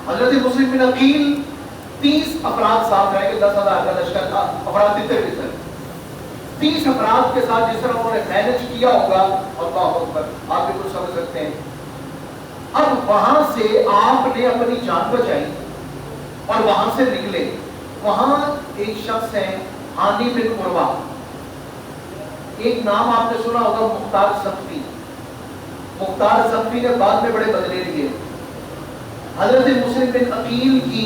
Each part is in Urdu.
حضرت مسلم بن عقیل 30 افراد ساتھ رہے کہ 10,000 کا لشکر تھا، افراد کتنے 30 افراد کے ساتھ جس طرح انہوں نے مینج کیا ہوگا، اللہ اکبر، آپ بھی کچھ سمجھ سکتے ہیں۔ اب وہاں سے آپ نے اپنی جان بچائی اور وہاں سے نکلے۔ وہاں ایک شخص ہے ہانی بن قربہ، ایک نام آپ نے سنا ہوگا مختار صفی۔ مختار صفی نے بعد میں بڑے بدلے لیے۔ حضرت مسلم بن عقیل کی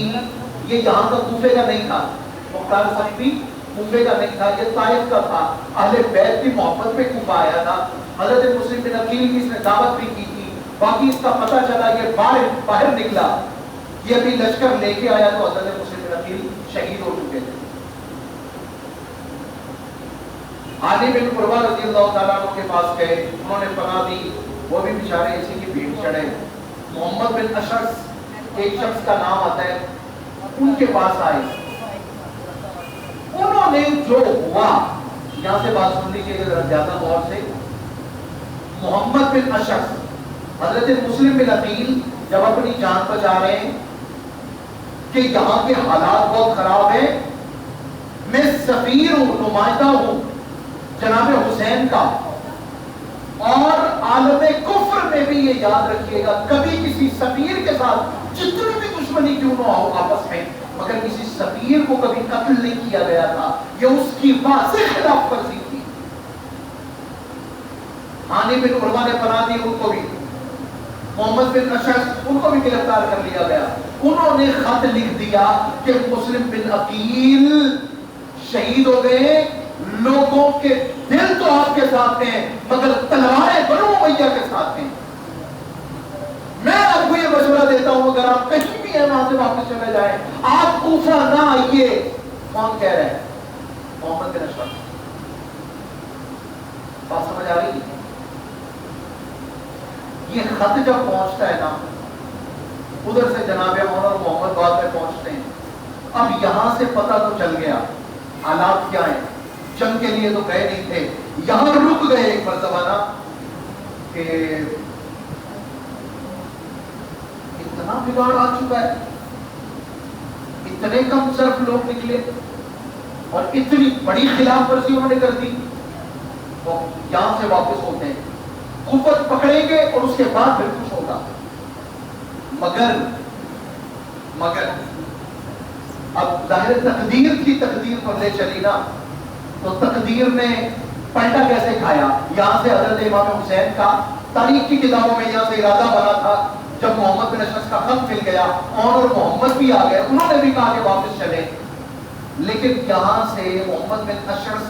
یہ یہاں کا کوفے کا نہیں تھا، مختار صفی کوفے کا نہیں تھا، یہ طائف کا تھا۔ اہل بیت کی محبت میں کوفہ آیا تھا۔ حضرت مسلم بن عقیل کی اس نے دعوت بھی کی تھی، باقی اس کا پتہ چلا یہ باہر نکلا، یہ ابھی لشکر لے کے آیا تو حضرت مسلم بن عقیل شہید ہو چکے تھے۔ علی بن قربہ رضی اللہ تعالیٰ عنہ کے پاس گئے، انہوں نے پناہ دی، وہ بھی بیچارے اسی کی بھیڑ چڑھے۔ محمد بن اشعث ایک شخص کا نام آتا ہے، ان کے پاس آئے۔ انہوں نے جو ہوا، یہاں سے بات سن لیجیے ذرا زیادہ غور سے۔ محمد بن اشعث حضرت مسلم بن عقیل جب اپنی جان بچا رہے ہیں کہ یہاں کے حالات بہت خراب ہیں، میں سفیر ہوں، نمائندہ ہوں جناب حسین کا، اور عالم کفر میں بھی یہ یاد رکھیے گا کبھی کسی سفیر کے ساتھ جتنی بھی دشمنی کیوں نہ ہو آپس میں، مگر کسی سفیر کو کبھی قتل نہیں کیا گیا تھا، یہ اس کی واضح خلاف ورزی تھی۔ ہانی بن قربہ نے پناہ دی، ان کو بھی محمد بن اشعث ان کو بھی گرفتار کر لیا گیا۔ انہوں نے خط لکھ دیا کہ مسلم بن عقیل شہید ہو گئے، لوگوں کے دل تو آپ کے ساتھ ہیں مگر تلواریں بنو امیہ کے ساتھ ہیں۔ میں آپ کو یہ مشورہ دیتا ہوں اگر آپ کہیں بھی ہیں وہاں سے واپس چلے جائیں، آپ کوفہ نہ آئیے۔ کون کہہ رہے ہیں؟ محمد بن اشعث۔ بات سمجھ آ رہی ہے؟ یہ خط جب پہنچتا ہے نا، ادھر سے جناب عمر اور محمد بعد میں پہنچتے ہیں۔ اب یہاں سے پتہ تو چل گیا حالات کیا ہیں، جنگ کے لیے تو گئے نہیں تھے، یہاں رک گئے ایک مرتبہ نا کہ اتنا بگاڑ آ چکا ہے، اتنے کم صرف لوگ نکلے اور اتنی بڑی خلاف ورزی انہوں نے کر دی، تو یہاں سے واپس ہوتے ہیں، قوت پکڑیں گے اور اس کے بعد پھر کچھ ہوگا۔ مگر اب ظاہر تقدیر کی تقدیر پر لے چلی نا، تو تقدیر نے پلٹا کیسے کھایا۔ یہاں سے حضرت امام حسین کا تاریخ کی کتابوں میں یہاں سے ارادہ بنا تھا، جب محمد بن اشعث کا خط مل گیا اور محمد بھی آ گئے، انہوں نے بھی کہا کہ واپس چلے، لیکن یہاں سے محمد بن اشعث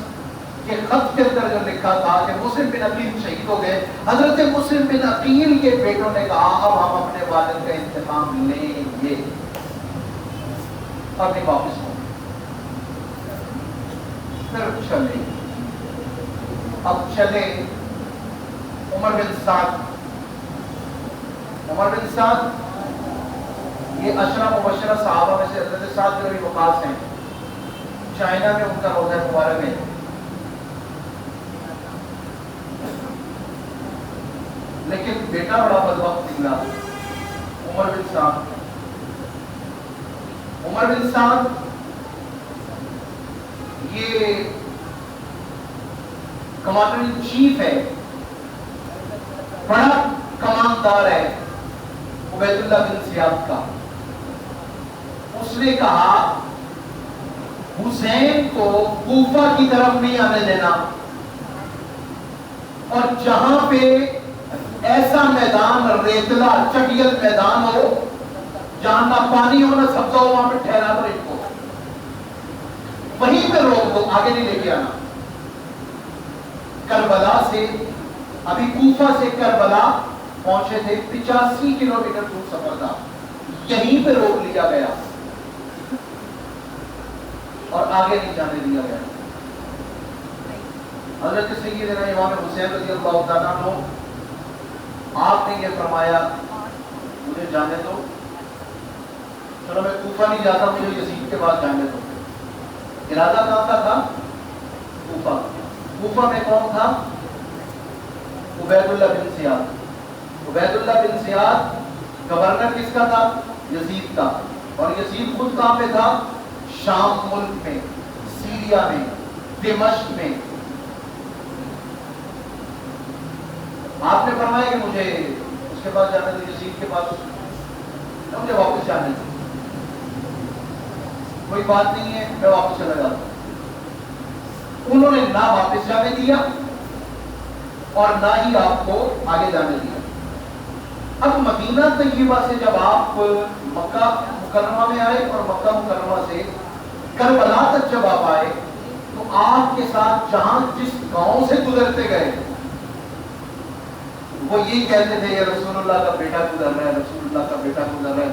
کے خط کے اندر جو لکھا تھا کہ مسلم بن عقیل شہید ہو گئے، حضرت مسلم بن عقیل کے بیٹوں نے کہا اب ہم اپنے والد کا انتقام لیں گے، اب نہیں واپس ہوں۔ پھر چلے، اب چلے عمر بن سعد۔ عمر بن سعد یہ عشرہ مبشرہ صحابہ میں سے حضرت سعد بن ابی وقاص ہیں، چائنا میں ان کا روضہ مبارک ہے۔ لیکن بیٹا بڑا بدبخت نکلا، عمر بن سعد۔ عمر بن سعد یہ کمانڈر ان چیف ہے، بڑا کماندار ہے عبید اللہ بن زیاد کا۔ اس نے کہا حسین کو کوفہ کی طرف نہیں آنے دینا، اور جہاں پہ ایسا میدان ریتلا چٹیل میدان ہو جہاں نہ پانی ہو نہ سبزہ ہو، وہاں پہ ٹھہرا دو ان کو، وہیں پہ روک دو، آگے نہیں لے کے آنا۔ کربلا سے، ابھی کوفہ سے کربلا پہنچے تھے، 85 کلومیٹر دور سفر تھا، یہیں پہ روک لیا گیا اور آگے نہیں جانے دیا گیا۔ حضرت سیدنا امام حسین رضی اللہ تعالیٰ عنہ، آپ نے یہ فرمایا مجھے جانے دو، چلو میں کوفہ نہیں جاتا، مجھے یزید کے پاس جانے دو۔ ارادہ کہاں کا تھا؟ کوفہ۔ کوفہ میں کون تھا؟ عبید اللہ بن زیاد۔ عبید اللہ بن زیاد گورنر کس کا تھا؟ یزید کا. اور یزید خود کہاں پہ تھا؟ شام ملک میں، سیریا میں، دمشق میں. آپ نے فرمایا کہ مجھے اس کے پاس جانا تھا، یزید کے پاس، مجھے واپس جانے تھے. کوئی بات نہیں ہے، میں واپس چلا جاتا ہوں. انہوں نے نہ واپس جانے دیا اور نہ ہی آپ کو آگے جانے دیا. اب مدینہ طیبہ سے جب آپ مکہ مکرمہ میں آئے اور مکہ مکرمہ سے کربلا تک جب آپ آئے تو آپ کے ساتھ جہاں جس گاؤں سے گزرتے گئے وہ یہی کہتے تھے، یہ رسول اللہ کا بیٹا گزر رہا ہے، رسول اللہ کا بیٹا گزر رہا ہے.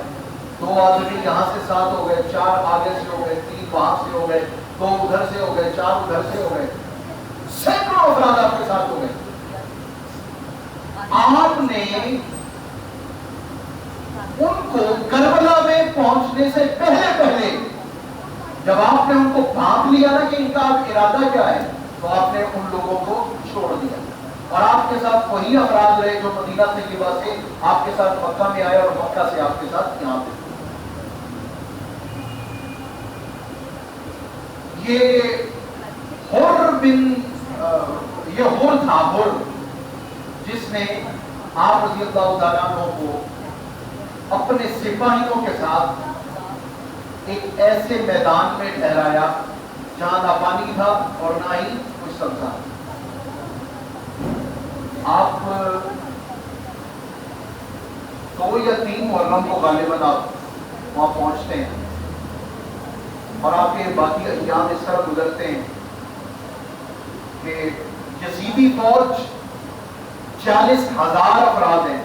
2 آدمی یہاں سے 7 ہو گئے، 4 آگے سے ہو گئے، 3 وہاں سے ہو گئے، 2 ادھر سے ہو گئے، 4 ادھر سے ہو گئے، سینکڑوں افراد آپ کے ساتھ ہو گئے. آپ نے ان کو کربلا میں پہنچنے سے پہلے جب آپ نے ان کو بھانپ لیا نا کہ ان کا ارادہ کیا ہے، تو آپ نے ان لوگوں کو چھوڑ دیا اور آپ کے ساتھ وہی افراد رہے جو مدینہ طیبہ سے آپ کے ساتھ مکہ میں آئے اور مکہ سے آپ کے ساتھ یہاں پہ. یہ حر تھا، حر، جس نے آپ رضی اللہ تعالیٰ عنہ کو اپنے سپاہیوں کے ساتھ ایک ایسے میدان میں ٹھہرایا جہاں نہ پانی تھا اور نہ ہی کچھ سبزہ. آپ 2 یا 3 محرم کو غالباً آپ وہاں پہنچتے ہیں اور آپ کے باقی ایام اس طرح گزرتے ہیں کہ یزیدی فوج 40,000 افراد ہیں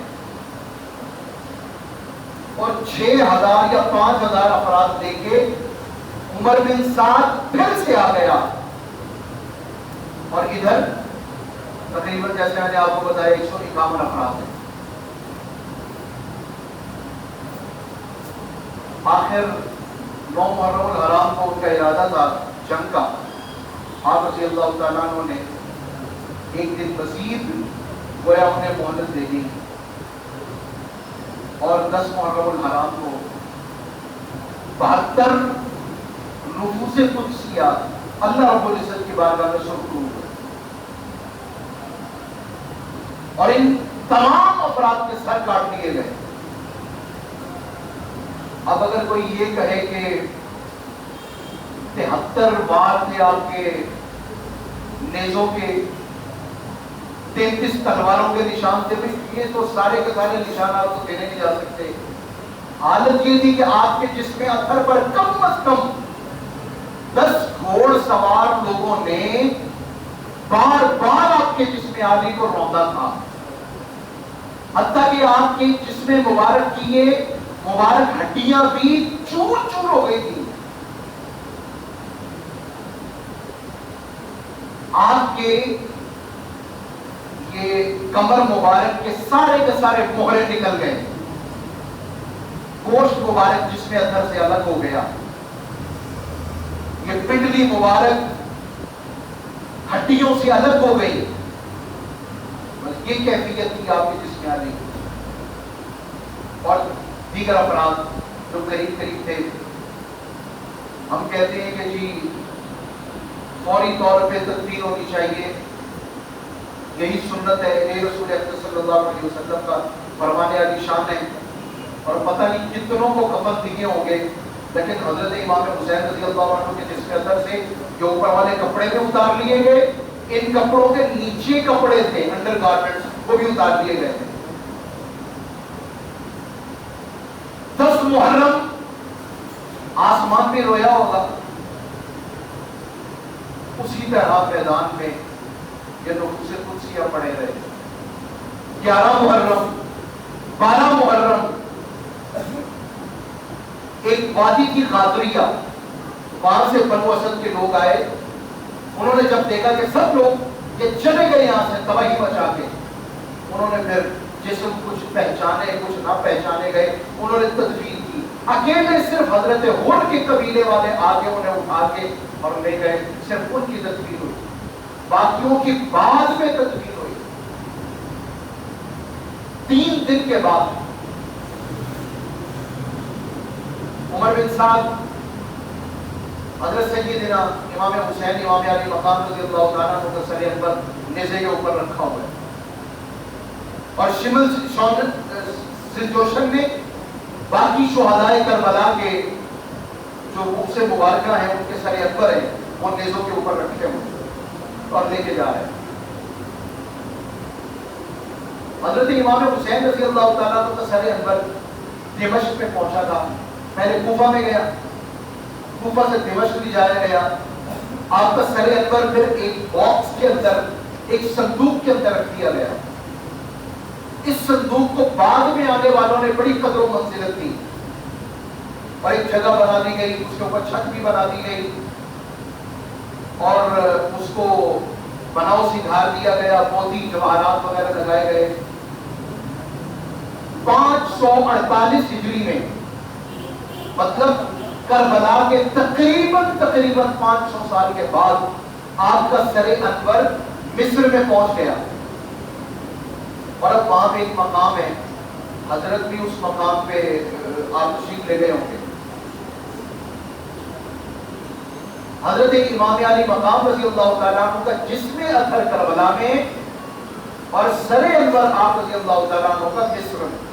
اور 6,000 یا 5,000 افراد لے کے عمر بن سعد پھر سے آ گیا. اور ادھر تقریباً جیسے میں نے آپ کو بتایا 151 افراد ہیں. آخر 9 محرم الحرام کو ان کا ارادہ تھا جنگ کا. آپ رضی اللہ تعالیٰ عنہ نے ایک دن مزید گویا انہیں مہلت دے دی اور 10 محرم الحرام کو 72 نفوس قدسیہ اللہ رب العزت کی بارگاہ میں سرخرو ہوئے اور ان تمام افراد کے سر کاٹ دیے گئے. اب اگر کوئی یہ کہے کہ 73 بار تھے آپ کے نیزوں کے، 33 تلواروں کے نشان تھے، یہ تو سارے کے سارے نشانات تو دینے نہیں جا سکتے. حالت یہ تھی کہ آپ کے جسم اثر پر کم از کم 10 گھوڑ سوار لوگوں نے بار بار آپ کے جسم عالی کو روندا تھا، حتیٰ کہ آپ کے جسم مبارک کی یہ مبارک ہڈیاں بھی چور چور ہو گئی تھی. آپ کے یہ کمر مبارک کے سارے مہرے نکل گئے، گوشت مبارک جسم اثر سے الگ ہو گیا، یہ پنڈلی مبارک ہڈیوں سے الگ ہو گئی. بس یہ کیفیت تھی آپ کے جسم عالی. اور دیگر افراد جو قریب تھے، ہم کہتے ہیں کہ جی فوری طور پہ تدفین ہونی چاہیے، یہی سنت ہے، یہ رسول اکرم صلی اللہ علیہ وسلم کا فرمان علی شان ہے. اور پتہ نہیں کتنوں کو کفن دیے ہوں گے، لیکن حضرت امام حسین رضی اللہ عنہ کے جسم اثر سے جو اوپر والے کپڑے تھے اتار لیے گئے، ان کپڑوں کے نیچے کپڑے تھے انڈر گارمنٹس، وہ بھی اتار لیے گئے تھے. 10 محرم آسمان بھی رویا ہوگا، اسی طرح میدان میں یہ نفوس قدسیہ پڑے رہے. 11 محرم 12 محرم ایک وادی کی قادریہ، وہاں سے بنو اسد کے لوگ آئے. انہوں نے جب دیکھا کہ سب لوگ یہ چلے گئے یہاں سے تباہی مچا کے، انہوں نے پھر جسم کچھ پہچانے کچھ نہ پہچانے گئے، انہوں نے تدفین کی. اکیلے صرف حضرت حر کے قبیلے والے آگے انہیں اٹھا کے اور لے گئے، صرف ان کی تدفین ہوئی، باقیوں کی بعد میں تدفین ہوئی. 3 دن کے بعد عمر بن سعد، حضرت سیدنا امام حسین امام علی مقام رضی اللہ تعالیٰ عنہ کا سر انور نیزے کے اوپر رکھا ہوا ہے، اور شمل جوشن نے باقی شہدائے کربلا کے جو منہ سے مبارکہ ہیں ان کے سر انور ہیں وہ نیزوں کے اوپر رکھے ہوئے اور لے کے جا رہے ہیں۔ حضرت امام حسین رضی اللہ تعالیٰ عنہ کا سر انور دمشق میں پہنچا تھا، پہلے کوفہ میں گیا، کوفہ سے دمشق بھی جایا گیا، آپ کا سر انور پھر ایک باکس کے اندر، ایک صندوق کے اندر رکھ دیا گیا۔ اس صندوق کو بعد میں آنے والوں نے بڑی قدر و منزلت دی اور ایک جگہ بنا دی گئی، اس کے اوپر چھت بھی بنا دی گئی اور اس کو بناؤ سنگھار دیا گیا، موتی جواہرات وغیرہ لگائے گئے۔ 548 ہجری میں، مطلب کربلا کے تقریباً 500 سال کے بعد آپ کا سر انور مصر میں پہنچ گیا، اور اب وہاں پہ ایک مقام ہے، حضرت بھی اس مقام پہ آپ تشریف لے گئے ہوں گے۔ حضرت امام علی مقام رضی اللہ تعالیٰ عنہ کا جسم اطہر کربلا میں اور سر انور آپ رضی اللہ تعالیٰ عنہ کا مصر میں۔